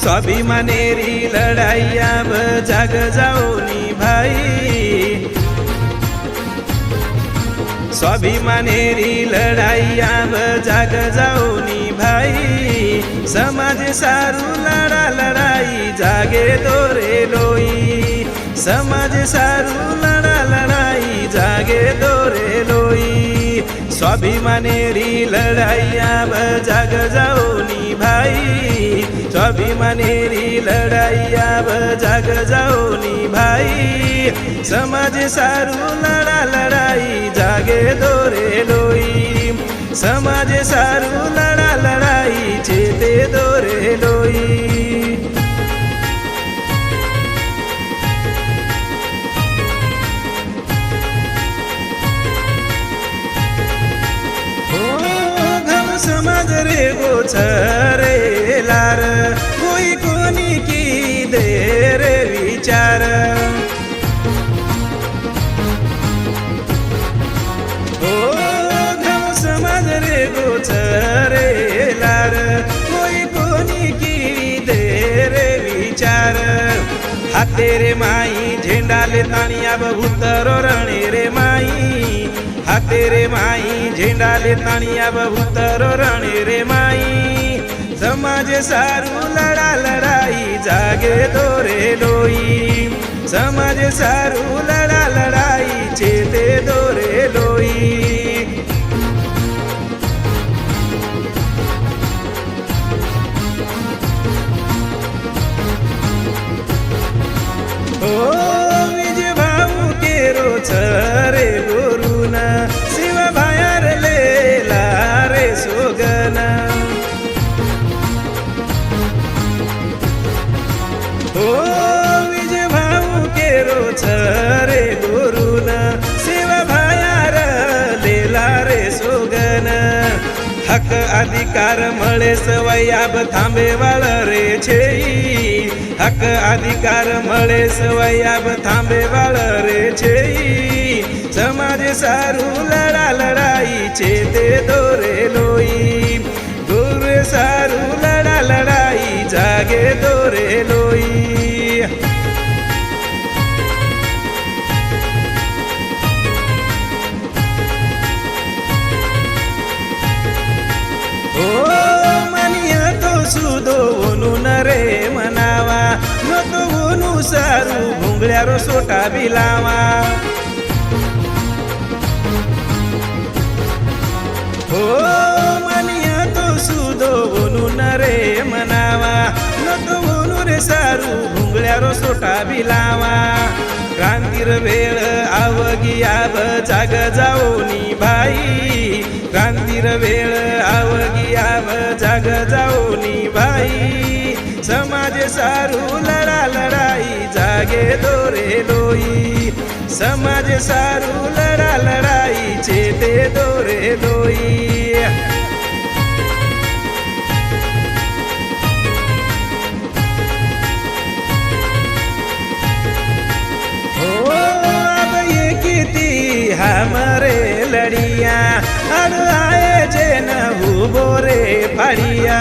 स्वाभिमानेरी लढाई अब जाग जाऊनी भाई, स्वाभिमानेरी लढाई अब जाग जाऊनी भाई, समाज सारू लढा लढाई जागे दोरे लोई, समाज सारू लढा लढाई जागे दोरे लोई, स्वाभिमानेरी लढाई अब जाग जाऊनी भाई, स्वाभिमानेरी लढाई अब जाग जाऊनी भाई, समाज सारू लढा लढाई जागे दोरे लोई, समाज सारू लढा लढाई चेते दोरे लोई। समाज रे गोछरे लार कोई कोनी की दे रे विचार, ओ घम समाज रे गोछरे लार कोई कोनी की दे रे विचार, हाते रे माई झेंडा ले ताणिया बहुतरो रणे रे माई, हाते रे माई झेंडा ले ताणिया बहुतरो रणे रे माई, समाज सारू लढा लढाई जागे दोरे लोई, समाज सारू लढा लढाई चेते दोरे लोई। ओ विज भाऊ केरो छरे गुरुना शिवा बाहेर लेला रे सोगना, ओ विज भाऊ केरो छरे गुरुना शिवा बाहेर लेला रे सोगना, हक अधिकार मळे सवय अब थांबे वाळ रे छेई, हक अधिकार मळे सवय अब थांबे वाळ रे छेई, समाज सारू लढा लढाई चेते दोरे लोई, गुरु सारू लढा लढाई जागे दोरे लोई। ओ मनिया तो सुदो वनून रे मनावा, न तो वनू सारू भुंगळ्यारो सोटा बिलावा, ओ मनिया तो सुदो वनून रे मनावा, न तो वनू रे सारू भुंगळ्यारो सोटा बिलावा, क्रांतीर वेळ आवगी आब जाग जाऊनी भाई, क्रांतीर वेळ आवगी आब जाग जाऊनी भाई, समाज सारू लढा लढाई जागे दोरे लोई, समाज सारू लढा लढाई चेते दोरे लोई। हमरे लड़िया अड़ आए जे न हुबो रे फड़िया,